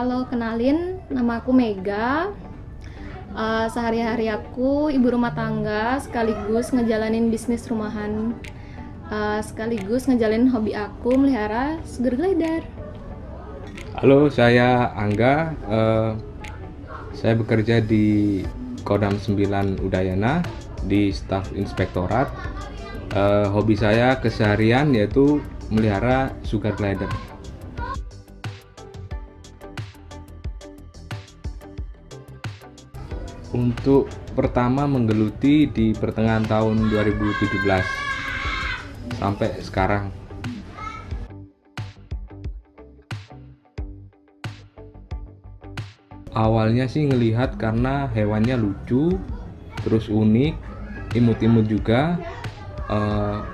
Halo, kenalin, nama aku Mega. Sehari-hari aku ibu rumah tangga sekaligus ngejalanin bisnis rumahan, sekaligus ngejalanin hobi aku melihara sugar glider. Halo, saya Angga. Saya bekerja di Kodam 9 Udayana di staf inspektorat. Hobi saya keseharian yaitu melihara sugar glider. Untuk pertama menggeluti di pertengahan tahun 2017 sampai sekarang. Awalnya sih ngelihat karena hewannya lucu, terus unik, imut-imut juga.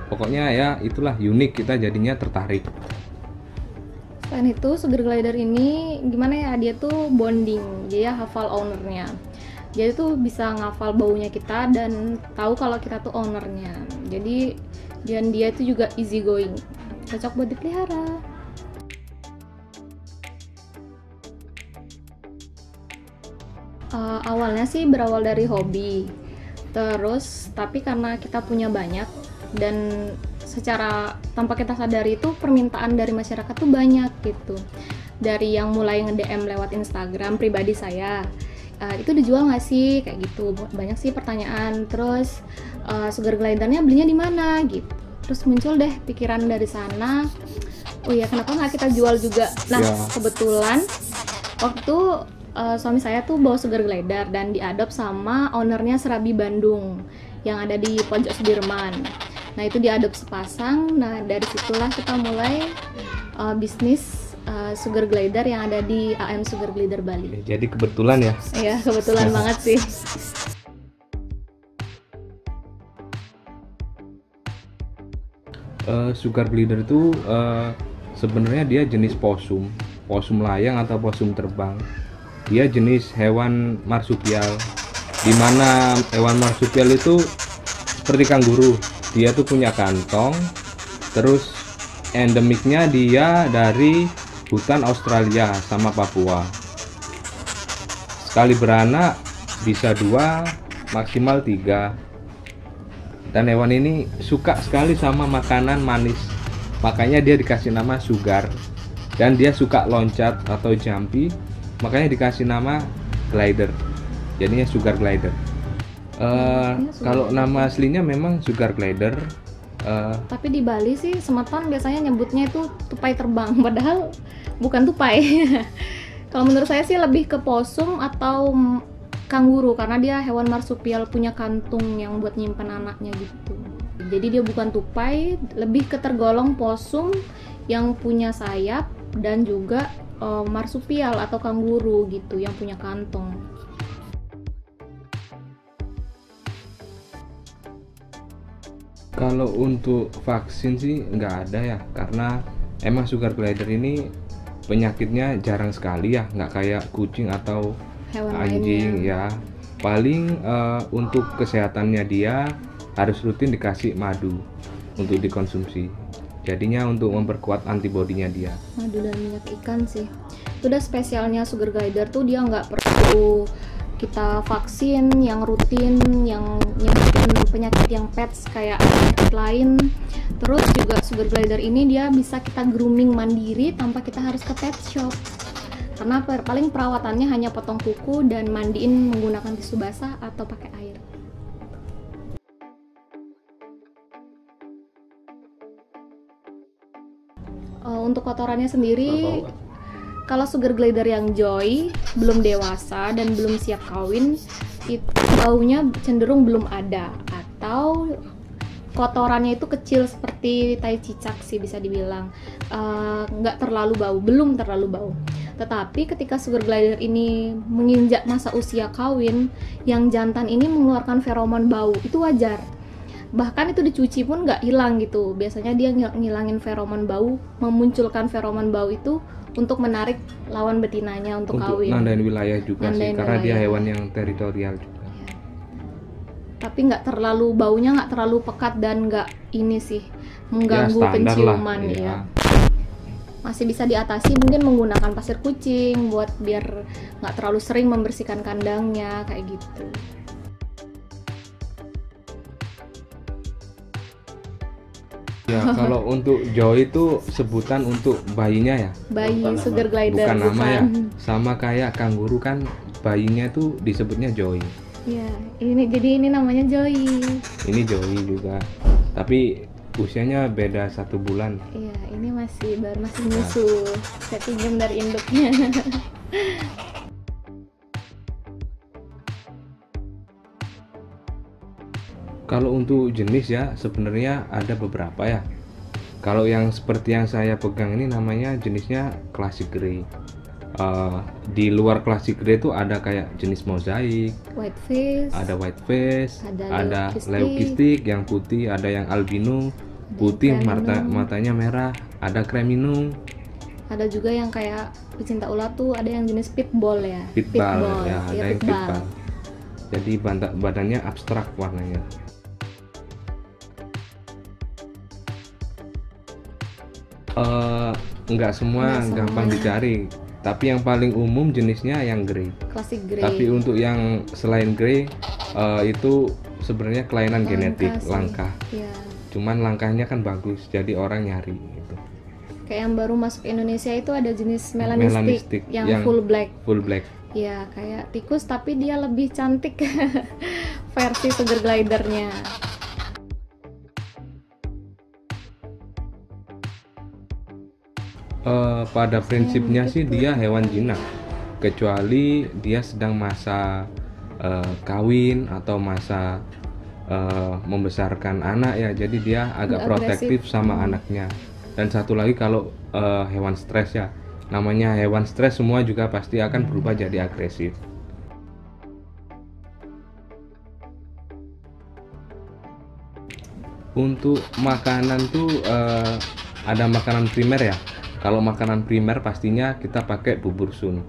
Pokoknya ya itulah unik, kita jadinya tertarik. Selain itu, sugar glider ini gimana ya, dia tuh bonding, dia hafal ownernya. Jadi tuh bisa ngafal baunya kita dan tahu kalau kita tuh ownernya. Jadi dan dia itu juga easy going, cocok buat dipelihara. Awalnya sih berawal dari hobi, terus tapi karena kita punya banyak dan secara tanpa kita sadari itu permintaan dari masyarakat tuh banyak gitu. Dari yang mulai nge-DM lewat Instagram pribadi saya, itu dijual nggak sih, kayak gitu, banyak sih pertanyaan. Terus sugar glidernya belinya di mana gitu, terus muncul deh pikiran dari sana, oh ya kenapa nggak kita jual juga. Nah ya. Kebetulan waktu suami saya tuh bawa sugar glider dan diadop sama ownernya Serabi Bandung yang ada di pojok Sudirman. Nah itu diadop sepasang. Nah dari situlah kita mulai bisnis sugar glider yang ada di AM Sugar Glider Bali. Jadi kebetulan ya? Iya, kebetulan banget sih. Sugar glider itu sebenarnya dia jenis posum layang atau posum terbang. Dia jenis hewan marsupial, dimana hewan marsupial itu seperti kanguru. Dia tuh punya kantong, terus endemiknya dia dari hutan Australia sama Papua. Sekali beranak bisa 2 maksimal 3. Dan hewan ini suka sekali sama makanan manis, makanya dia dikasih nama sugar. Dan dia suka loncat atau jumpy, makanya dikasih nama glider, jadinya sugar glider. Kalau nama aslinya memang sugar glider. Tapi di Bali sih semeton biasanya nyebutnya itu tupai terbang, padahal bukan tupai. Kalau menurut saya sih lebih ke posum atau kanguru karena dia hewan marsupial punya kantung yang buat nyimpen anaknya gitu. Jadi dia bukan tupai, lebih ke tergolong posum yang punya sayap dan juga marsupial atau kanguru gitu yang punya kantong. Kalau untuk vaksin sih nggak ada ya, karena emang sugar glider ini penyakitnya jarang sekali ya, nggak kayak kucing atau hewan anjing lainnya. Ya. Paling untuk kesehatannya dia harus rutin dikasih madu untuk dikonsumsi. Jadinya untuk memperkuat antibodinya dia. Madu dan minyak ikan sih. Itu udah spesialnya sugar glider tuh, dia nggak perlu kita vaksin yang rutin, yang nyebarin penyakit yang pets kayak penyakit lain. Terus juga sugar glider ini dia bisa kita grooming mandiri tanpa kita harus ke pet shop. Karena paling perawatannya hanya potong kuku dan mandiin menggunakan tisu basah atau pakai air. Untuk kotorannya sendiri, kalau sugar glider yang joy belum dewasa dan belum siap kawin, itu baunya cenderung belum ada, atau kotorannya itu kecil seperti tai cicak sih bisa dibilang. Nggak terlalu bau, belum terlalu bau. Tetapi ketika sugar glider ini menginjak masa usia kawin, yang jantan ini mengeluarkan feromon bau, itu wajar. Bahkan itu dicuci pun nggak hilang gitu. Biasanya dia ngilangin feromon bau, memunculkan feromon bau itu untuk menarik lawan betinanya untuk kawin. Untuk nandain wilayah juga sih, karena dia hewan yang teritorial juga. Ya. Tapi nggak terlalu, baunya nggak terlalu pekat dan nggak ini sih mengganggu penciuman ya. masih bisa diatasi mungkin menggunakan pasir kucing buat biar nggak terlalu sering membersihkan kandangnya kayak gitu. Ya, kalau untuk Joey itu sebutan untuk bayinya ya. Bayi sugar glider Bukan nama ya. bukan. Sama kayak kanguru kan bayinya itu disebutnya Joey. Ya, jadi ini namanya Joy. Ini Joey juga. Tapi usianya beda 1 bulan. Iya, ini masih nyusu. Saya pinjam dari induknya. Kalau untuk jenis ya sebenarnya ada beberapa ya. Kalau yang seperti yang saya pegang ini namanya jenisnya Classic Grey. Di luar Classic Grey itu ada kayak jenis mozaik, Whiteface, ada whiteface, ada leucistic, leucistic yang putih, ada yang albino putih, creminum. matanya merah, ada creminum, ada juga yang kayak pecinta ulat tuh ada yang jenis pitbull ya. pitbull ya, ada Iya, yang pitbull. Jadi badannya abstrak warnanya. Enggak semua Nggak gampang semua. dicari, tapi yang paling umum jenisnya yang grey. Classic Grey. Tapi untuk yang selain grey itu sebenarnya kelainan genetik sih. langka. Iya. Cuman langkahnya kan bagus, jadi orang nyari gitu. Kayak yang baru masuk Indonesia itu ada jenis melanistic, Melanistic yang yang full black. Full black. Ya, kayak tikus tapi dia lebih cantik versi sugar glidernya. Pada prinsipnya sih gitu. dia hewan jinak, kecuali dia sedang masa kawin atau masa membesarkan anak ya, jadi dia agak Agak protektif agresif. sama anaknya. Dan satu lagi kalau hewan stres ya, namanya hewan stres semua juga pasti akan berubah jadi agresif. Untuk makanan tuh ada makanan primer ya. Kalau makanan primer pastinya kita pakai bubur sun,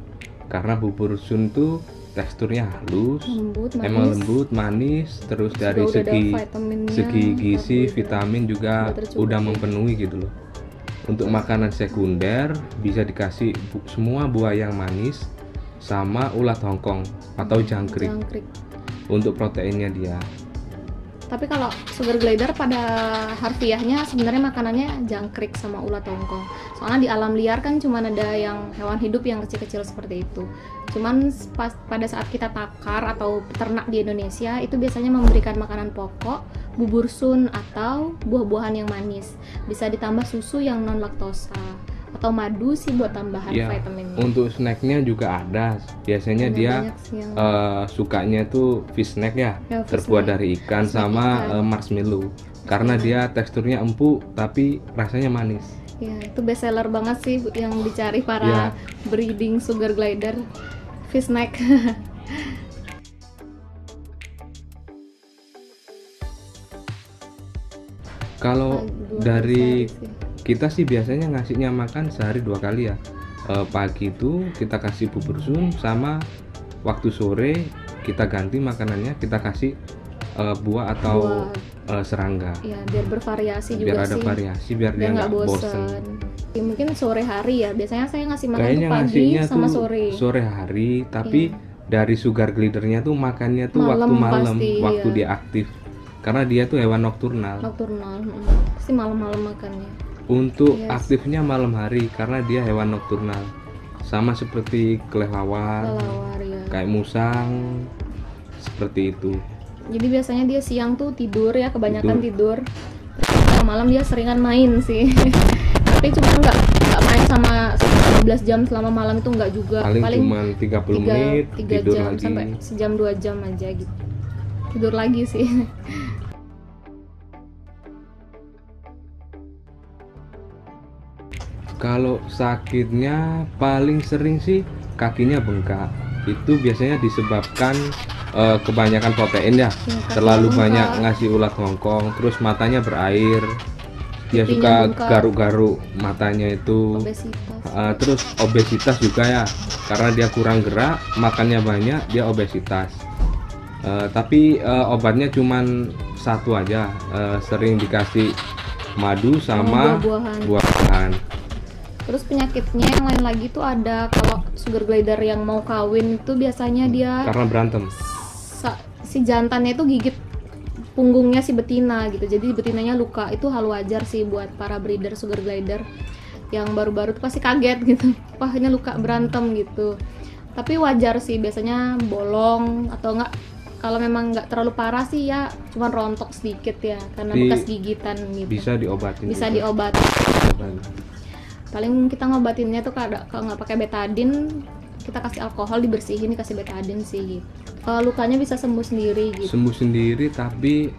karena bubur sun tuh teksturnya halus, Lembut, manis. emang lembut, manis, terus dari Juga udah ada segi vitaminnya, gizi, karbohidrat. vitamin juga Udah tercukupi. udah memenuhi gitu loh. Untuk makanan sekunder bisa dikasih semua buah yang manis sama ulat Hongkong atau jangkrik Jangkrik. untuk proteinnya dia. Tapi kalau sugar glider pada harfiahnya sebenarnya makanannya jangkrik sama ulat Hongkong. Soalnya di alam liar kan cuma ada yang hewan hidup yang kecil-kecil seperti itu. Cuman pada saat kita takar atau peternak di Indonesia itu biasanya memberikan makanan pokok, bubur sun atau buah-buahan yang manis. Bisa ditambah susu yang non laktosa atau madu sih buat tambahan Ya, vitaminnya. untuk snacknya juga ada. Biasanya Ada dia banyak sih yang sukanya tuh fish snack ya, Ya, fish terbuat snack. dari ikan Snack sama ikan. marshmallow. Karena dia teksturnya empuk tapi rasanya manis. Ya, itu best seller banget sih yang dicari Ya. para breeding sugar glider, fish snack. Kalau 2 dari hari sih. kita sih biasanya ngasihnya makan sehari 2 kali ya. Pagi itu kita kasih bubur sun, sama waktu sore kita ganti makanannya, kita kasih buah atau serangga. Ya, biar bervariasi juga Biar ada sih. variasi, biar dia Biar nggak nggak bosen. bosen. Ya, mungkin sore hari ya. Biasanya saya ngasih makan Kayaknya tuh pagi ngasihnya sama tuh sore. hari, tapi Iya. dari sugar glidernya tuh makannya tuh waktu Malam malam, pasti, waktu iya. dia aktif. Karena dia tuh hewan nokturnal. Nocturnal. Pasti malam-malam makannya. Untuk Yes. aktifnya malam hari karena dia hewan nokturnal. Sama seperti kelelawar, Kelelawar ya. kayak musang, seperti itu. Jadi biasanya dia siang tuh tidur ya, kebanyakan tidur. Terus malam dia seringan main sih. Tapi cuma nggak main sama 15 jam selama malam itu nggak juga. Paling cuma 30 menit 3 tidur jam lagi. sampai sejam 2 jam aja gitu. Tidur lagi sih. Kalau sakitnya paling sering sih kakinya bengkak. Itu biasanya disebabkan kebanyakan protein ya. kakinya Terlalu bengkak. banyak ngasih ulat Hongkong, terus matanya berair. Dia Pipinya suka bengkak. garuk-garuk matanya itu. Obesitas. Terus obesitas juga ya, karena dia kurang gerak, makannya banyak, dia obesitas. Tapi obatnya cuman satu aja, sering dikasih madu sama buah-buahan. buah-buahan. Terus penyakitnya yang lain lagi tuh ada, kalau sugar glider yang mau kawin itu biasanya dia Karena berantem. si jantannya itu gigit punggungnya si betina gitu, jadi betinanya luka. Itu hal wajar sih buat para breeder sugar glider yang baru-baru tuh pasti kaget gitu, wah ini luka berantem gitu. Tapi wajar sih, biasanya bolong atau enggak, kalau memang nggak terlalu parah sih ya cuma rontok sedikit ya karena bekas gigitan gitu. Bisa diobatin. Bisa juga. diobatin. Paling kita ngobatinnya tuh kalau nggak pakai betadine, kita kasih alkohol, dibersihin, dikasih betadine sih gitu. Lukanya bisa sembuh sendiri gitu. Sembuh sendiri, tapi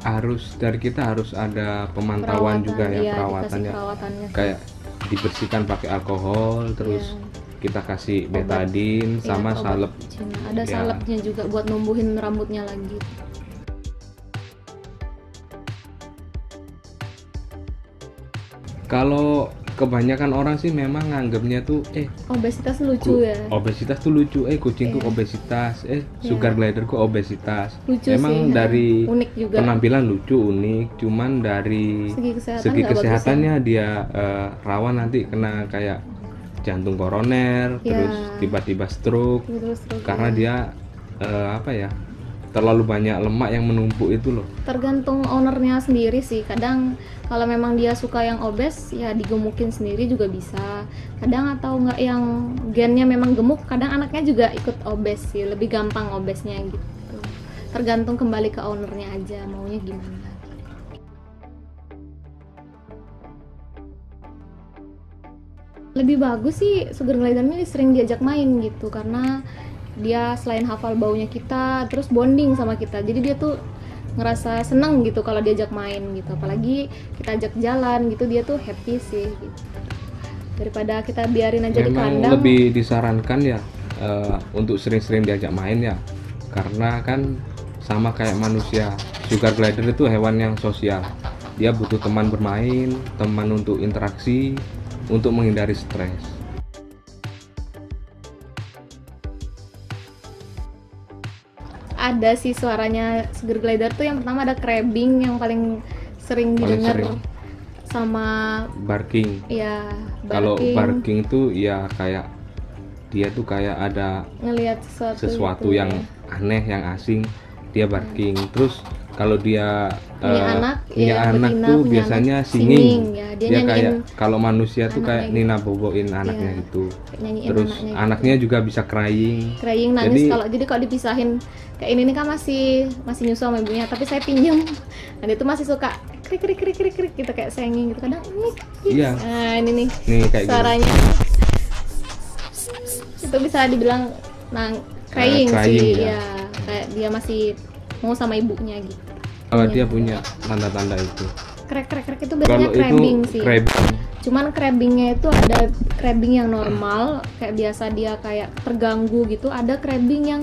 dari kita harus ada pemantauan juga ya, iya, perawatannya. perawatannya. Kayak dibersihkan pakai alkohol, terus kita kasih betadine sama salep. Ada salepnya juga buat numbuhin rambutnya lagi. Kalau kebanyakan orang sih memang nganggapnya tuh obesitas lucu ya. Obesitas tuh lucu, kucingku obesitas, sugar gliderku obesitas. Lucu memang sih, dari unik juga. Penampilan lucu, unik, cuman dari segi kesehatannya dia rawan nanti kena kayak jantung koroner, terus tiba-tiba stroke, karena dia terlalu banyak lemak yang menumpuk itu loh. Tergantung ownernya sendiri sih. Kadang kalau memang dia suka yang obes ya digemukin sendiri juga bisa. Kadang atau enggak yang gennya memang gemuk, kadang anaknya juga ikut obes sih, lebih gampang obesnya gitu. Tergantung kembali ke ownernya aja maunya gimana. Lebih bagus sih sugar glider ini sering diajak main gitu, karena dia selain hafal baunya kita, terus bonding sama kita, jadi dia tuh ngerasa seneng gitu kalau diajak main gitu. Apalagi kita ajak jalan gitu, dia tuh happy sih gitu. Daripada kita biarin aja di kandang. Memang lebih disarankan ya untuk sering-sering diajak main ya, karena kan sama kayak manusia, sugar glider itu hewan yang sosial. Dia butuh teman bermain, teman untuk interaksi, untuk menghindari stres. Ada sih suaranya sugar glider tuh, yang pertama ada crabbing yang paling sering didengar, sama barking. Ya, kalau barking tuh ya kayak dia tuh kayak ada ngelihat sesuatu gitu, yang aneh, yang asing, dia barking. Terus kalau dia punya anak tuh biasanya singing ya, dia kayak kalau manusia tuh kayak gitu. Nina boboin anaknya gitu. Terus anaknya juga bisa crying nangis. Jadi kalau dipisahin kayak ini nih kan masih nyusu sama ibunya, tapi saya pinjem, nah dia tuh masih suka krik krik gitu kayak senging gitu kadang. Iya. Nah ini kayak suaranya itu bisa dibilang crying sih ya. Kayak dia masih mau sama ibunya gitu. Kalau dia punya tanda-tanda itu. Krek itu biasanya crabbing sih. Cuman crabbingnya itu ada crabbing yang normal, kayak biasa dia kayak terganggu gitu. Ada crabbing yang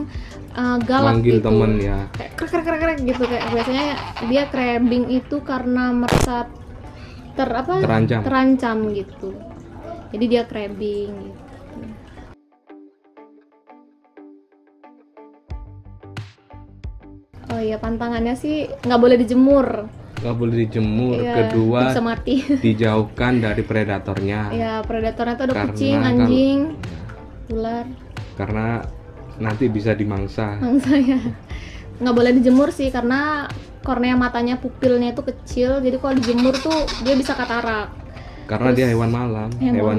galak manggil gitu. Temen ya. Kayak krek gitu, kayak biasanya dia crabbing itu karena merasa terancam gitu. Jadi dia crabbing gitu. Oh iya, pantangannya sih nggak boleh dijemur. Kedua bisa mati. Dijauhkan dari predatornya. Ya, predatornya tuh ada kucing, anjing, ular. Karena nanti bisa dimangsa. Ya. Nggak boleh dijemur sih, karena kornea matanya, pupilnya itu kecil, jadi kalau dijemur tuh dia bisa katarak. Karena dia hewan malam, hewan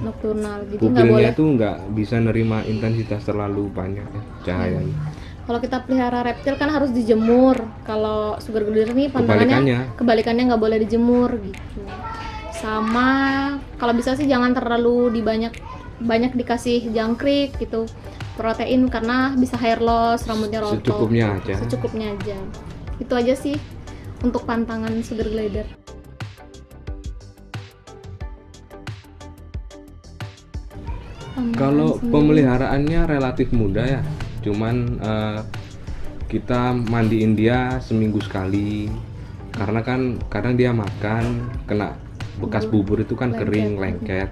nokturnal. Jadi pupilnya tuh nggak bisa nerima intensitas terlalu banyak cahayanya. Kalau kita pelihara reptil kan harus dijemur. Kalau sugar glider nih pantangannya kebalikannya nggak boleh dijemur gitu. Sama kalau bisa sih jangan terlalu banyak dikasih jangkrik gitu, protein, karena bisa hair loss, rambutnya rontok. Secukupnya aja. Itu aja sih untuk pantangan sugar glider. Kalau pemeliharaannya relatif mudah ya. Cuman kita mandiin dia seminggu sekali, karena kan kadang dia makan kena bekas bubur itu kan kering, lengket.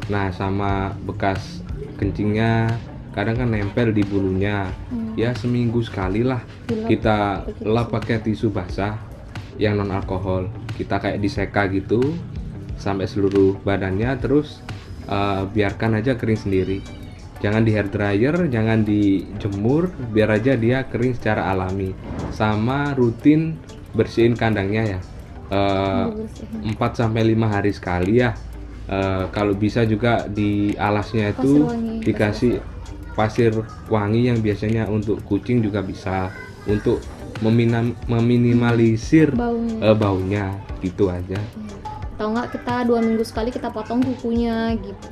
Nah sama bekas kencingnya kadang kan nempel di bulunya. Ya seminggu sekali lah kita lap pakai tisu basah yang non alkohol. Kita kayak diseka gitu sampai seluruh badannya, terus biarkan aja kering sendiri, jangan di hair dryer, jangan dijemur, biar aja dia kering secara alami. Sama rutin bersihin kandangnya ya, 4-5 hari sekali ya. Kalau bisa juga di alasnya itu Pasir wangi, dikasih pasir wangi yang biasanya untuk kucing juga bisa, untuk meminimalisir baunya gitu aja. Atau enggak kita 2 minggu sekali kita potong kukunya gitu.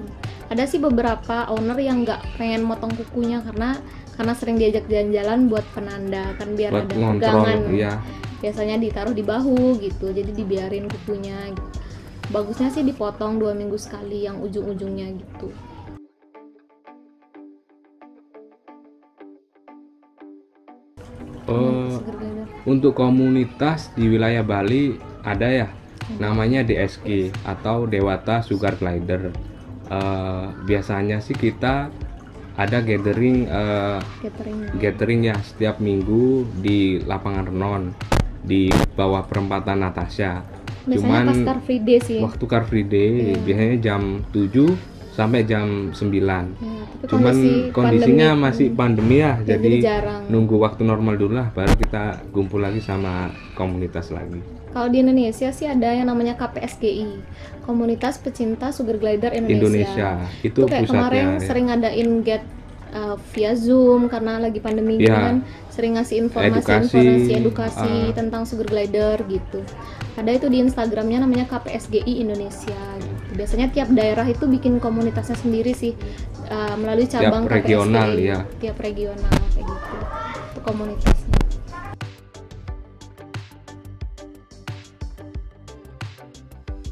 Ada sih beberapa owner yang nggak pengen motong kukunya karena sering diajak jalan-jalan buat penanda kan, biar Buat ada ngontrol, pegangan. iya. Biasanya ditaruh di bahu gitu, jadi dibiarin kukunya gitu. Bagusnya sih dipotong 2 minggu sekali yang ujung-ujungnya gitu. Sugar glider. Untuk komunitas di wilayah Bali ada ya, namanya DSG atau Dewata Sugar Glider. Biasanya sih kita ada gathering ya setiap minggu di lapangan Renon di bawah perempatan Natasha. Biasanya pas Car Free Day sih. Waktu Car Free Day biasanya jam 7 sampai jam 9. Tapi Cuman kondisinya masih pandemi ya, jadi jarang. nunggu waktu normal dulu lah baru kita kumpul lagi sama komunitas lagi. Kalau di Indonesia sih ada yang namanya KPSGI, Komunitas Pecinta Sugar Glider Indonesia. Itu kayak pusatnya kemarin ya. sering ngadain via Zoom karena lagi pandemi gitu Ya. kan, sering ngasih edukasi tentang sugar glider gitu. Ada itu di Instagramnya namanya KPSGI Indonesia gitu. Biasanya tiap daerah itu bikin komunitasnya sendiri sih, melalui cabang Tiap regional, KPSGI, ya. tiap regional kayak gitu itu komunitasnya.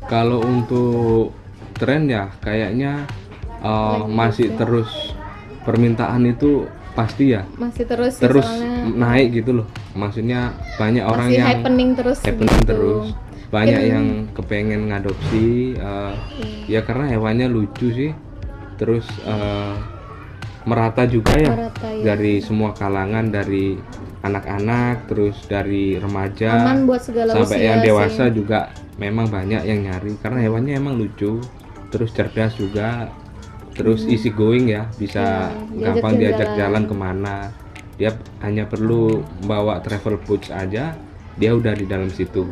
Kalau untuk tren ya kayaknya masih terus, permintaan itu pasti ya Masih terus soalnya naik gitu loh. Maksudnya banyak orang masih yang happening terus happening gitu. terus. Banyak yang kepengen ngadopsi ya karena hewannya lucu sih. Terus merata juga ya, Merata, ya. dari semua kalangan, dari anak-anak, terus dari remaja Aman buat segala sampai usia yang dewasa sih. juga memang banyak yang nyari karena hewannya emang lucu, terus cerdas juga, terus easy going ya, bisa diajak gampang diajak jalan. jalan kemana. Dia hanya perlu bawa travel pouch aja, dia udah di dalam situ.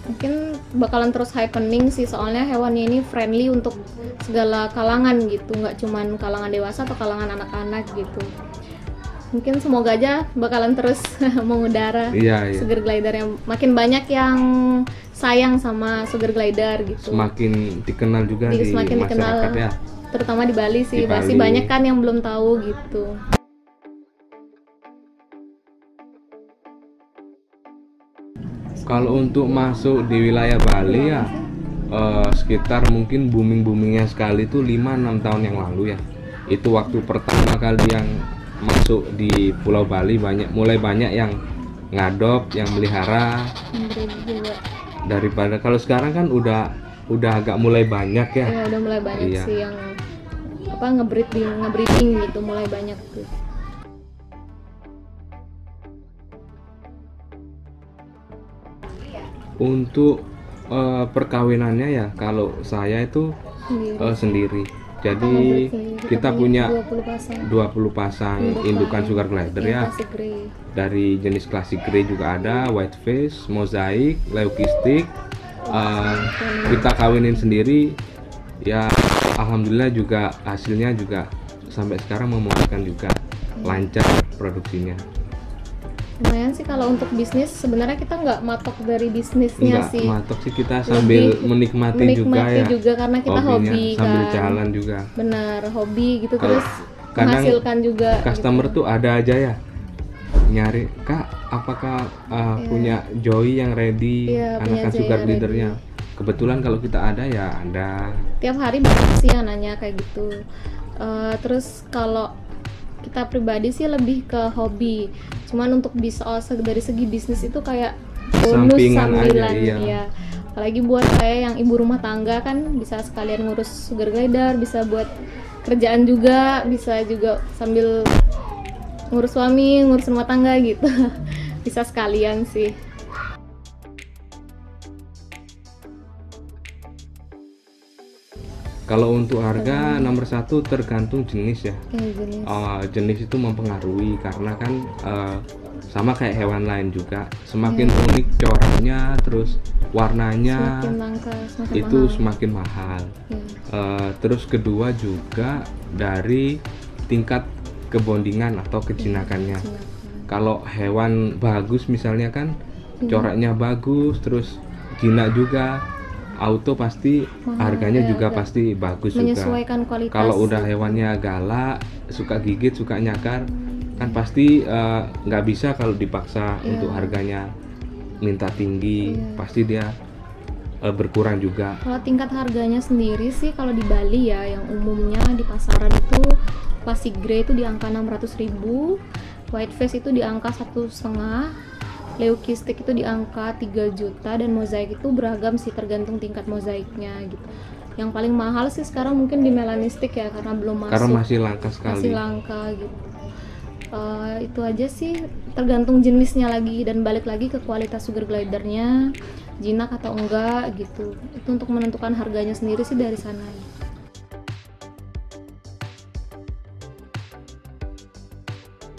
Mungkin bakalan terus happening sih, soalnya hewannya ini friendly untuk segala kalangan gitu, nggak cuman kalangan dewasa atau kalangan anak-anak gitu. Mungkin semoga aja bakalan terus mengudara Iya. sugar glider, yang makin banyak yang sayang sama sugar glider gitu. Semakin dikenal juga di Semakin dikenal, masyarakat ya. terutama di Bali sih. Di Masih Bali. banyak kan yang belum tahu gitu. Kalau untuk masuk di wilayah Bali ya sekitar mungkin boomingnya sekali itu 5-6 tahun yang lalu ya. Itu waktu pertama kali yang masuk di Pulau Bali, mulai banyak yang ngadop, yang melihara. Daripada kalau sekarang kan udah agak mulai banyak ya. Ya udah mulai banyak Iya. sih yang ngebreeding gitu, mulai banyak tuh. Untuk perkawinannya ya kalau saya itu sendiri. Jadi kita punya 20 pasang indukan sugar glider ya. Classic grey. Dari jenis classic grey juga ada, white face, mosaic, leukistic. Kita kawinin sendiri ya, alhamdulillah juga hasilnya juga sampai sekarang memuaskan juga, lancar produksinya. Lumayan sih kalau untuk bisnis, sebenarnya kita nggak matok dari bisnisnya Enggak sih. matok sih, kita sambil menikmati juga ya, karena kita hobinya, hobi sambil kan. jalan juga. Benar, hobi gitu, Kalau terus kadang menghasilkan juga customer gitu. tuh ada aja ya nyari, Kak apakah punya Joy yang ready, Iya, punya anakan Joy sugar yang glidernya. Kebetulan kalau kita ada ya ada. Tiap hari banyak sih yang nanya kayak gitu. Terus kalau kita pribadi sih lebih ke hobi, cuman untuk bisa dari segi bisnis itu kayak bonus Sampingan sambilan aja, iya. ya. Apalagi buat saya yang ibu rumah tangga kan, bisa sekalian ngurus sugar glider, bisa buat kerjaan juga, bisa juga sambil ngurus suami, ngurus rumah tangga gitu. Bisa sekalian sih. Kalau untuk harga nomor satu tergantung jenis ya. Jenis. Jenis itu mempengaruhi karena kan sama kayak hewan lain juga. Semakin unik coraknya, terus warnanya, Semakin langka, semakin itu mahal. semakin mahal. Iya. Terus kedua juga dari tingkat kebondingan atau kejinakannya. Kalau hewan bagus misalnya kan coraknya bagus, terus jinak juga, auto pasti harganya juga pasti bagus juga. Menyesuaikan kualitas. Kalau udah hewannya galak, suka gigit, suka nyakar, kan pasti nggak bisa kalau dipaksa untuk harganya minta tinggi, pasti dia berkurang juga. Kalau tingkat harganya sendiri sih kalau di Bali ya, yang umumnya di pasaran itu classic grey itu di angka 600.000, white face itu di angka 1,5, leukistik itu di angka 3 juta, dan mozaik itu beragam sih tergantung tingkat mozaiknya gitu. Yang paling mahal sih sekarang mungkin di melanistik ya, karena belum masuk. Karena masih langka sekali. Masih langka gitu. Itu aja sih, tergantung jenisnya lagi dan balik lagi ke kualitas sugar glidernya, jinak atau enggak gitu. Itu untuk menentukan harganya sendiri sih dari sana.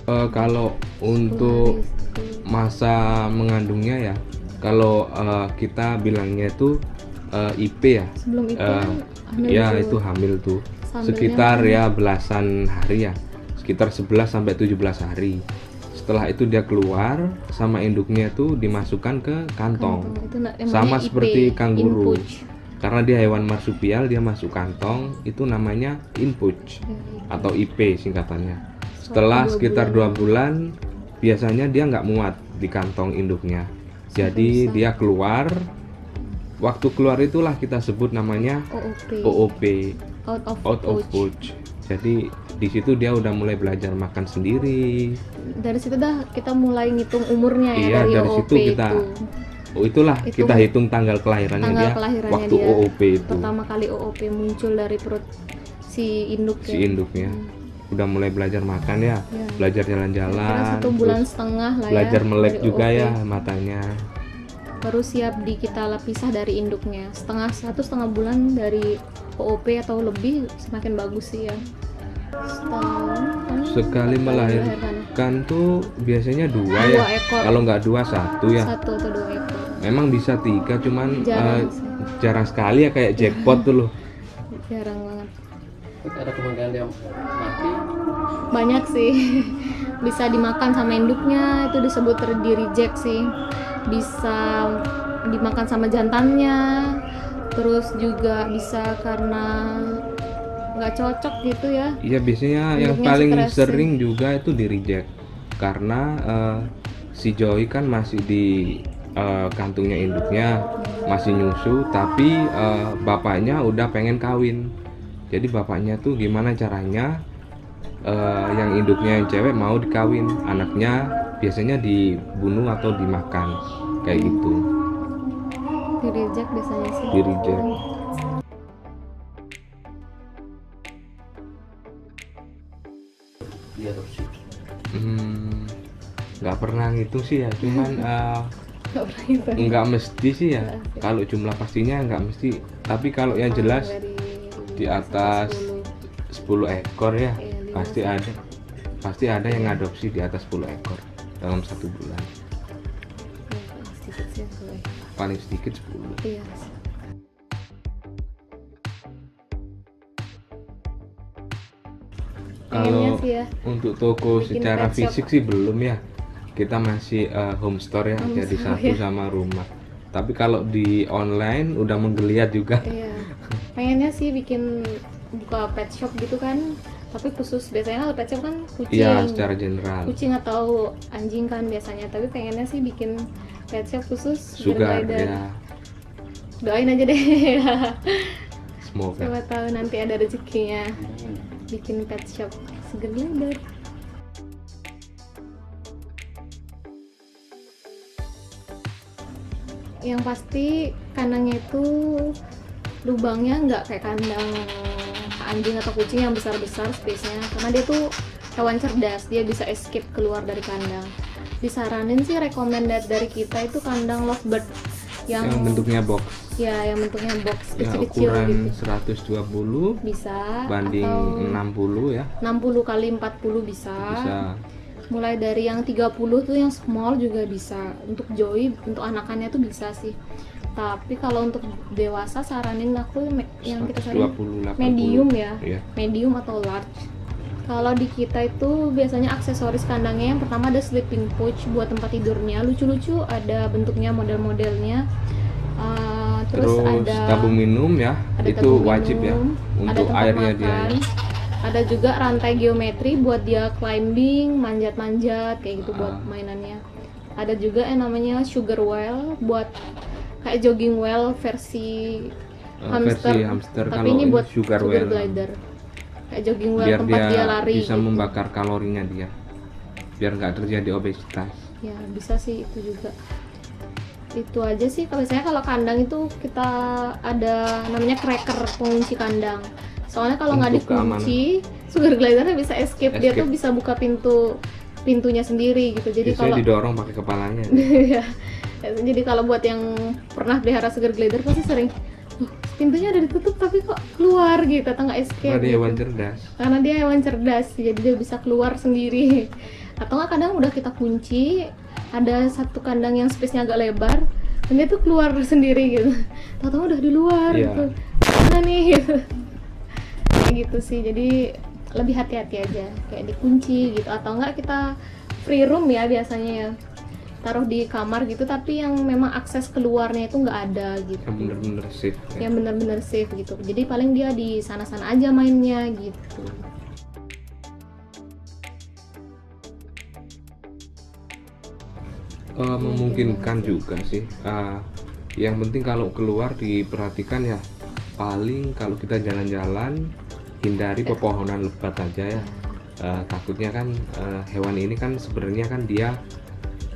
Kalau untuk masa mengandungnya ya, kalau kita bilangnya itu IP ya. Sebelum itu kan hamil ya dulu. itu hamil tuh Sambilnya sekitar ya belasan hari ya, sekitar 11 sampai 17 hari. Setelah itu dia keluar sama induknya itu dimasukkan ke kantong. Itu namanya Sama IP, seperti kanguru. input. Karena dia hewan marsupial, dia masuk kantong, itu namanya input atau IP singkatannya. Setelah sekitar 2 bulan biasanya dia nggak muat di kantong induknya, jadi dia keluar. Waktu keluar itulah kita sebut namanya OOP, out of pouch. Jadi di situ dia udah mulai belajar makan sendiri. Dari situ dah kita mulai ngitung umurnya ya. Iya, dari OOP situ kita itulah kita hitung tanggal kelahirannya dia waktu dia, OOP itu. Pertama kali OOP muncul dari perut si induk si induknya. Udah mulai belajar makan ya, belajar jalan-jalan, 1 bulan setengah lah ya, belajar melek juga OOP. ya matanya. Baru siap kita pisah dari induknya. Setengah bulan dari OOP atau lebih semakin bagus sih ya. Sekali melahirkan tuh biasanya 2 ya. Ekor. Kalau nggak 2 1 ya. 1 atau 2 ekor. Memang bisa 3, cuman Jarang sekali ya, kayak jackpot tuh loh. Jarang banget. Ada kemungkinan dia mati? Banyak sih. Bisa dimakan sama induknya, itu disebut reject sih. Bisa dimakan sama jantannya, terus juga bisa karena nggak cocok gitu ya. Iya, biasanya yang paling sering juga itu di reject karena si Joy kan masih di kantungnya induknya, masih nyusu, tapi bapaknya udah pengen kawin. Jadi bapaknya tuh gimana caranya yang induknya yang cewek mau dikawin, anaknya biasanya dibunuh atau dimakan kayak gitu. Di reject biasanya sih. Di reject. Diadopsi. Nggak pernah ngitung sih ya, cuman nggak mesti sih ya. Kalau jumlah pastinya nggak mesti, tapi kalau yang jelas di atas 10 ekor ya, pasti ada yang ngadopsi di atas 10 ekor dalam 1 bulan. Paling sedikit 10. Iya. Kalau sih ya, untuk toko bikin secara pet shop. fisik sih belum ya, kita masih home store ya, Home jadi store, satu ya. sama rumah. Tapi kalau di online udah menggeliat juga. Iya. Pengennya sih bikin buka pet shop gitu kan, tapi khusus biasanya kalau pet shop kan kucing. Iya, secara general. Kucing atau anjing kan biasanya, tapi pengennya sih bikin pet shop khusus Sugar glider. ya, Doain aja deh. semoga. Siapa tahu nanti ada rezekinya bikin pet shop sugar glider. Yang pasti kandangnya itu lubangnya nggak kayak kandang anjing atau kucing yang besar-besar space-nya, karena dia tuh hewan cerdas, dia bisa escape keluar dari kandang. Disaranin sih recommended dari kita itu kandang lovebird yang bentuknya box. Ya, yang bentuknya box Ya, kecil-kecil ukuran gitu. 120 Bisa. banding Atau 60 ya. 60 kali 40 bisa. Bisa. Mulai dari yang 30 tuh yang small juga bisa. Untuk Joey, untuk anakannya tuh bisa sih. Tapi kalau untuk dewasa saranin aku yang kita saranin 120, 80. medium ya. Iya. Medium atau large. Kalau di kita itu biasanya aksesoris kandangnya yang pertama ada sleeping pouch buat tempat tidurnya, lucu-lucu, ada bentuknya model-modelnya. Terus ada tabung minum ya, ada itu tabung wajib ya minum, ada untuk tempat airnya dia. makan, Ya. ada juga rantai geometri buat dia climbing, manjat-manjat kayak gitu buat mainannya. Ada juga yang namanya sugar well buat kayak jogging well versi hamster, Versi hamster, tapi kalau ini buat sugar sugar well. glider. Kayak jogging well Biar tempat dia, dia lari bisa gitu. membakar kalorinya dia, biar nggak terjadi obesitas. Ya bisa sih itu juga. Itu aja sih kalau misalnya kalau kandang itu kita ada namanya cracker pengunci kandang. Soalnya kalau nggak Untuk dikunci, sugar glidernya bisa escape. Dia Escape. tuh bisa buka pintunya sendiri gitu. Jadi Biasanya kalau didorong pakai kepalanya. ya, jadi kalau buat yang pernah pelihara sugar glider pasti sering, pintunya udah ditutup tapi kok keluar gitu atau nggak escape. Karena dia gitu. hewan cerdas. Karena dia hewan cerdas, jadi dia bisa keluar sendiri. Atau nggak kadang udah kita kunci, ada satu kandang yang space-nya agak lebar, dan dia tuh keluar sendiri gitu. Tahu-tahu udah di luar Iya. gitu. Mana nih gitu. Kayak gitu sih. Jadi lebih hati-hati aja, kayak dikunci gitu. Atau nggak kita free room ya biasanya ya. Taruh di kamar gitu, tapi yang memang akses keluarnya itu nggak ada gitu. Yang bener-bener safe ya. Yang benar-benar safe gitu. Jadi paling dia di sana-sana aja mainnya gitu. Memungkinkan juga sih. Yang penting kalau keluar diperhatikan ya, paling kalau kita jalan-jalan hindari pepohonan lebat aja ya. Takutnya kan hewan ini kan sebenarnya kan dia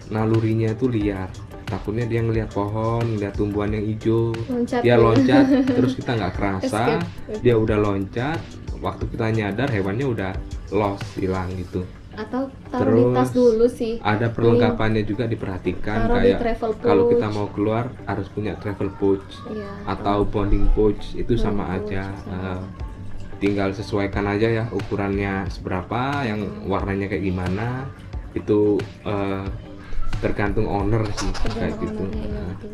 nalurinya itu liar. Takutnya dia ngelihat pohon, ngelihat tumbuhan yang hijau, Loncat dia ya. loncat, terus kita nggak kerasa, Escape. dia udah loncat. Waktu kita nyadar hewannya udah lost, hilang gitu. Atau taruh di tas dulu sih. Ada perlengkapannya juga diperhatikan, Taruh di kayak travel kalau pouch. kita mau keluar harus punya travel pouch Iya, atau bonding pouch, itu sama Bonding aja. pouch, sama. Tinggal sesuaikan aja ya ukurannya seberapa, yang warnanya kayak gimana, itu tergantung owner sih kayak gitu. ownernya, iya, betul.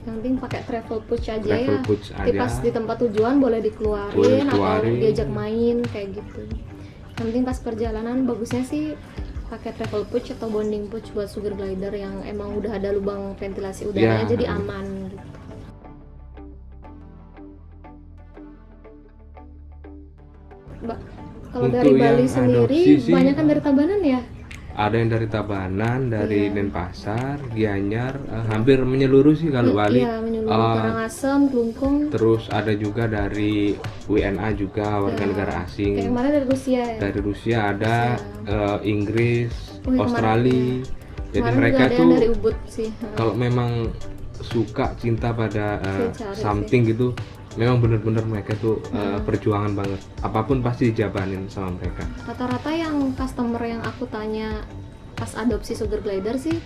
Yang penting pakai travel pouch aja Travel ya. pouch Tapi aja. pas di tempat tujuan boleh dikeluarin, Boleh atau dikeluarin. diajak main kayak gitu. Yang penting pas perjalanan bagusnya sih pakai travel pouch atau bonding pouch buat sugar glider yang emang udah ada lubang ventilasi udaranya, Ya. jadi aman gitu. Mbak, kalau Untuk dari Bali yang sendiri adopsi sih, banyak kan dari Tabanan ya? Ada yang dari Tabanan, dari Iya. Denpasar, Gianyar, hampir menyeluruh sih kalau Bali. Iya, menyeluruh Karangasem, Klungkung. Terus ada juga dari WNA juga, warga Iya. negara Kayak asing. kemarin dari Rusia ya. Dari Rusia ada, Inggris, Oh, yang Australia. Jadi Kemarin mereka juga ada yang tuh dari Ubud sih. kalau memang suka cinta pada Cari something gitu, memang bener-bener mereka tuh perjuangan banget. Apapun pasti dijabanin sama mereka. Rata-rata yang customer yang aku tanya pas adopsi sugar glider sih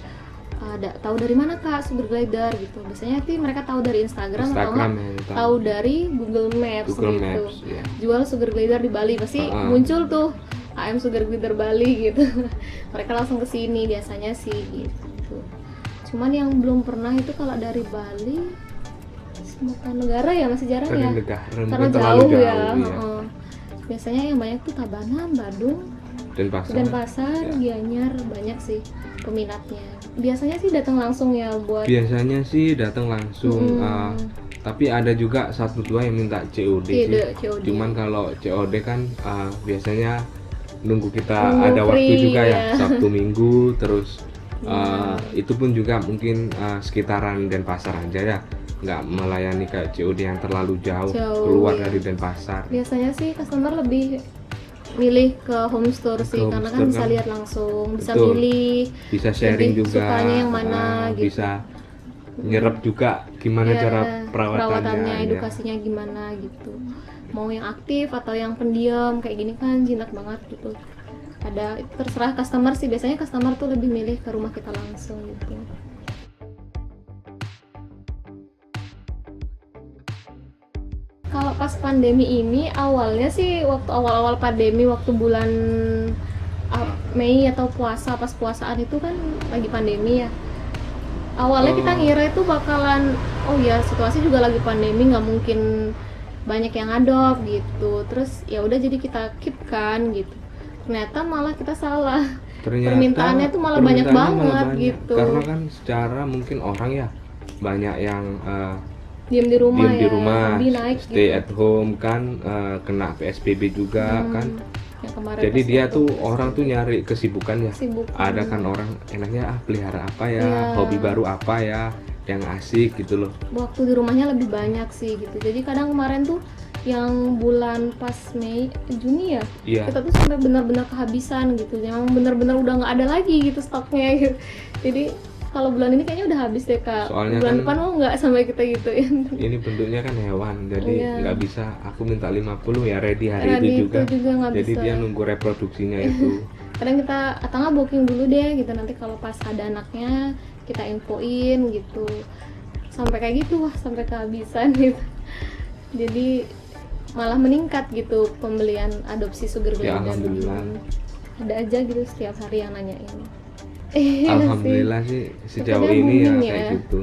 ada tahu dari mana Kak sugar glider gitu. Biasanya sih mereka tahu dari Instagram atau Instagram enggak ya, tahu dari Google Maps Google gitu. Maps ya. Jual sugar glider di Bali pasti muncul tuh AM Sugar Glider Bali gitu. Mereka langsung ke sini biasanya sih gitu. Cuman yang belum pernah itu kalau dari Bali Semoga Negara ya masih jarang ya. Karena Mungkin terlalu jauh ya. iya. heeh. Biasanya yang banyak tuh Tabanan, Badung, Denpasar. Denpasar, Ya. Gianyar banyak sih peminatnya. Biasanya sih datang langsung ya buat Biasanya sih datang langsung. Tapi ada juga satu dua yang minta COD sih. COD. Cuman kalau COD kan biasanya nunggu kita Nunggu ada waktu free, juga ya, ya. Sabtu Minggu, terus itu pun juga mungkin sekitaran Denpasar aja ya, nggak melayani kayak COD yang terlalu jauh, Jauh, keluar ya. dari Denpasar. Biasanya sih customer lebih milih ke home store sih home karena kan store bisa kan. lihat langsung, bisa Betul. milih, Bisa sharing lebih juga, sukanya yang mana gitu. bisa nyerap juga gimana Ya, cara perawatannya, ya. edukasinya gimana gitu. Mau yang aktif atau yang pendiam kayak gini kan jinak banget gitu. Ada terserah customer sih, biasanya customer tuh lebih milih ke rumah kita langsung gitu. pas pandemi ini awalnya sih waktu awal-awal pandemi, waktu bulan Mei atau puasa, pas puasaan itu kan lagi pandemi ya. Awalnya kita ngira itu bakalan, oh ya situasi juga lagi pandemi, nggak mungkin banyak yang adopt gitu. Terus ya udah jadi kita keep kan gitu. Ternyata malah kita salah. Ternyata Permintaannya tuh malah banyak banget gitu. Karena kan secara mungkin orang ya banyak yang Diam di rumah diem ya. di rumah, Lebih naik stay gitu. at home kan, kena PSBB juga kan. Yang kemarin Jadi pas dia waktu tuh orang tuh nyari kesibukan ya. Kesibukan. Ada kan orang enaknya pelihara apa ya, Iya. hobi baru apa ya, yang asik gitu loh. waktu di rumahnya lebih banyak sih gitu. Jadi kadang kemarin tuh yang bulan pas Juni ya, Iya. kita tuh sampai benar-benar kehabisan gitu. Yang benar-benar udah nggak ada lagi gitu stoknya gitu. Jadi kalau bulan ini kayaknya udah habis deh Kak. Soalnya Bulan kan- depan mau nggak sampai kita gituin. Ini bentuknya kan hewan, jadi Iya. nggak bisa aku minta 50 ya ready hari Ready itu juga. itu juga nggak Jadi bisa. dia nunggu reproduksinya itu. Kadang kita atau nggak booking dulu deh gitu, nanti kalau pas ada anaknya kita infoin gitu. Sampai kayak gitu, wah sampai kehabisan gitu. Jadi malah meningkat gitu pembelian adopsi sugar Ya, glider. alhamdulillah. Ada aja gitu setiap hari yang nanyain. Iya Alhamdulillah sih sejauh Katanya ini ya booming kayak ya. gitu.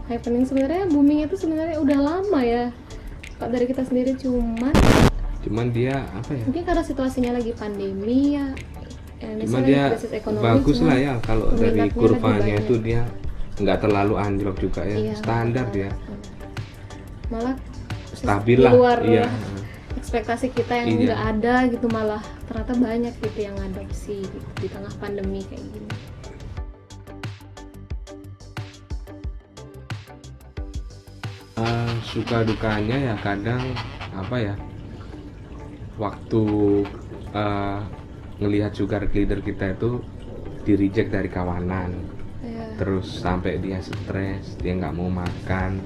Happening sebenarnya booming itu sebenarnya udah lama ya. Kalau dari kita sendiri Cuman dia apa ya? mungkin karena situasinya lagi pandemi ya. Indonesia Cuman lagi dia krisis ekonomi, bagus cuman lah ya kalau dari peminatnya lebih kurvanya banyak. itu dia nggak terlalu anjlok juga ya. Iya, Standar betul. dia. Malah Stabil di lah. luar Iya. ekspektasi kita yang Iya. nggak ada gitu, malah ternyata banyak gitu yang adopsi gitu, di tengah pandemi kayak gini. Suka dukanya ya kadang apa ya, waktu ngelihat sugar glider kita itu di reject dari kawanan, Ya, terus sampai dia stres, dia nggak mau makan,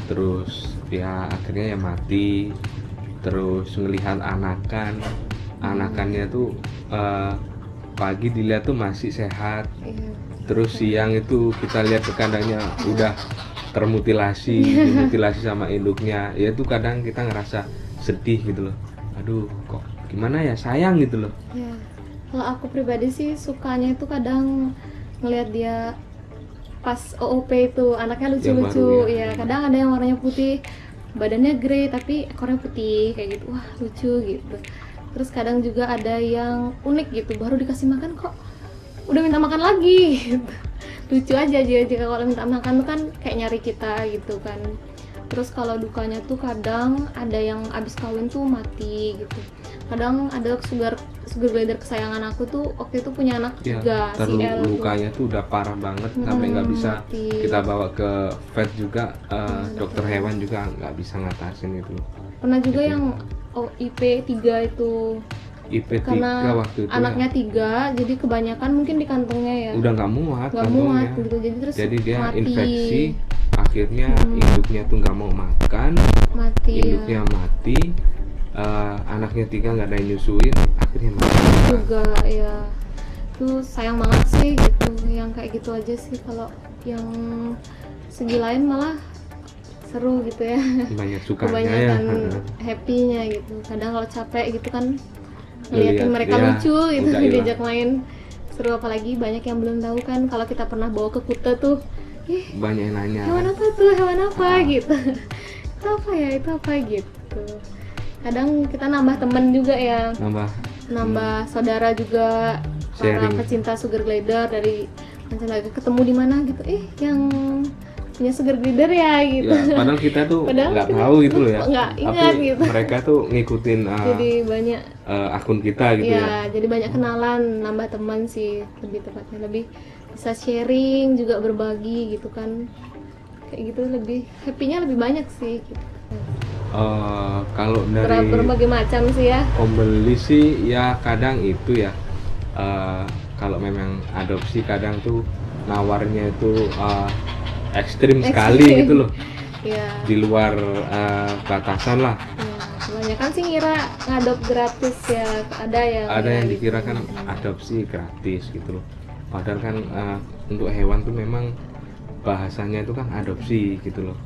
terus ya akhirnya ya mati. Terus ngelihat anakannya tuh pagi dilihat tuh masih sehat, iya. terus siang itu kita lihat ke kandangnya udah termutilasi, dimutilasi sama induknya. Ya itu kadang kita ngerasa sedih gitu loh. Aduh, kok gimana ya, sayang gitu loh. Ya, kalau aku pribadi sih sukanya itu kadang ngelihat dia pas OOP itu anaknya lucu-lucu, baru ya. ya kadang ada yang warnanya putih, badannya grey tapi ekornya putih kayak gitu, wah lucu gitu. Terus kadang juga ada yang unik gitu, baru dikasih makan kok udah minta makan lagi gitu. Lucu aja jika kalau minta makan tuh kan kayak nyari kita gitu kan. Terus kalau dukanya tuh kadang ada yang abis kawin tuh mati gitu. Kadang ada sugar glider kesayangan aku tuh waktu itu punya anak Ya, juga, si L tuh. lukanya tuh udah parah banget sampai nggak bisa mati. kita bawa ke vet juga, dokter dokter. hewan juga nggak bisa ngatasin itu. Pernah juga Gitu. yang IP 3 itu IP3 karena waktu itu anaknya ya, 3 jadi kebanyakan mungkin di kantongnya ya. udah nggak muat Nggak kantongnya. muat gitu, jadi dia Jadi mati. infeksi, akhirnya induknya tuh nggak mau makan, Mati induknya ya. mati, anaknya 3 nggak ada yang nyusuin, akhirnya mati. Juga ya. Tuh sayang banget sih gitu. Yang kayak gitu aja sih. Kalau yang segi lain malah seru gitu ya. Banyak sukanya ya. Kebanyakan happy-nya gitu. Kadang kalau capek gitu kan ngeliatin Ngeliat mereka dia lucu gitu udah hilang. diajak main seru, apalagi banyak yang belum tahu kan kalau kita pernah bawa ke Kuta tuh, ih Banyak yang nanya. hewan apa tuh, hewan apa gitu. Itu apa ya, itu apa gitu. Kadang kita nambah temen juga ya, nambah saudara juga, para Sharing. pecinta sugar glider dari mancanegara ketemu di mana gitu, yang punya sugar glider ya gitu. Ya, padahal kita tuh Padahal nggak kita tahu gitu loh ya. nggak ingat Tapi gitu. mereka tuh ngikutin Jadi banyak akun kita gitu ya. ya, jadi banyak kenalan, nambah teman sih lebih tepatnya, lebih bisa sharing juga, berbagi gitu kan, kayak gitu lebih happy-nya lebih banyak sih gitu. Kalau dari Berbagai macam sih ya. pembeli sih ya kadang itu ya, kalau memang adopsi kadang tuh nawarnya itu ekstrim sekali Ekstrim. gitu loh, Ya, di luar batasan lah. ya, kebanyakan sih ngira ngadop gratis ya, ada Ada yang gitu. dikira kan adopsi gratis gitu loh, padahal kan untuk hewan tuh memang bahasanya itu kan adopsi gitu loh.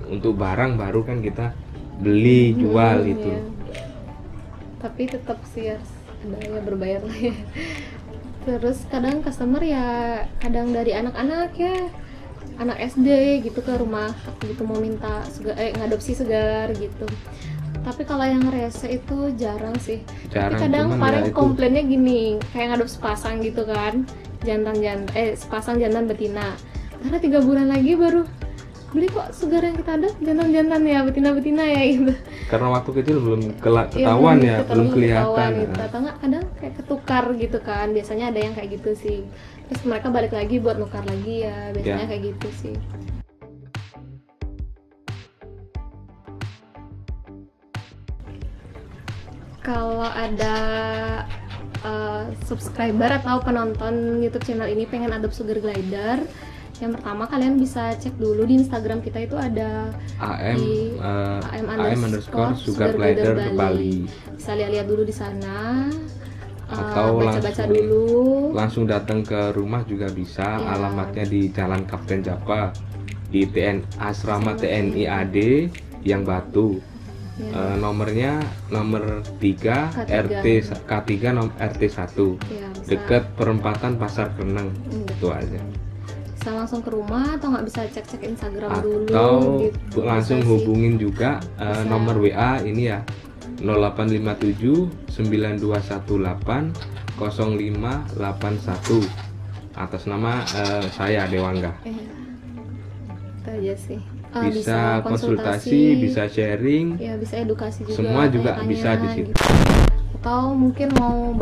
Untuk barang baru kan kita beli jual gitu. Iya. Tapi tetap sih harus ada ya berbayar lah ya. Terus kadang customer ya kadang dari anak-anak ya, anak SD gitu ke rumah gitu mau minta ngadopsi segar gitu. Tapi kalau yang rese itu jarang sih. Jarang, Tapi kadang cuman ya paling itu. komplainnya gini, kayak ngadop sepasang gitu kan, sepasang jantan betina. Karena 3 bulan lagi baru beli kok segar yang kita adop jantan-jantan ya, betina-betina ya gitu. Karena waktu kecil belum Iya, ketahuan ya, gitu, belum kalau kelihatan. ketahuan gitu. Atau enggak kadang kayak ketukar gitu kan, biasanya ada yang kayak gitu sih. Terus mereka balik lagi buat nukar lagi ya, biasanya Ya. kayak gitu sih. Kalau ada subscriber atau penonton YouTube channel ini pengen adopt sugar glider, yang pertama kalian bisa cek dulu di Instagram kita itu ada di AM_sugar_glider Bali. Bisa lihat-lihat dulu di sana, Atau baca-baca langsung dulu. langsung datang ke rumah juga bisa. Ya. Alamatnya di Jalan Kapten Japa di Asrama TNI AD yang Batu. Ya. Nomornya nomor 3 K3. K3 RT 1 Ya, bisa. dekat perempatan Pasar Keneng. Itu aja. Bisa langsung ke rumah atau nggak bisa cek-cek Instagram dulu Atau gitu. langsung Bisa sih. hubungin juga Bisa. nomor WA ini ya 0857 9218 0581 atas nama saya Dewangga. Itu aja sih. Bisa konsultasi, bisa sharing, ya bisa edukasi juga, semua juga tanya-tanya bisa di situ. gitu. Atau mungkin mau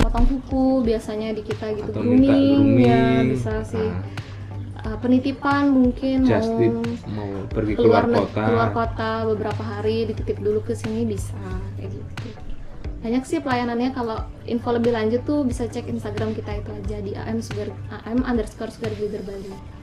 potong kuku biasanya di kita gitu, Atau minta grooming, ya bisa sih. Penitipan mungkin just mau tip, mau pergi keluar keluar kota. kota beberapa hari dititip dulu ke sini bisa kayak gitu. Banyak sih pelayanannya. Kalau info lebih lanjut tuh bisa cek Instagram kita itu aja di AM_sugar_glider Bali.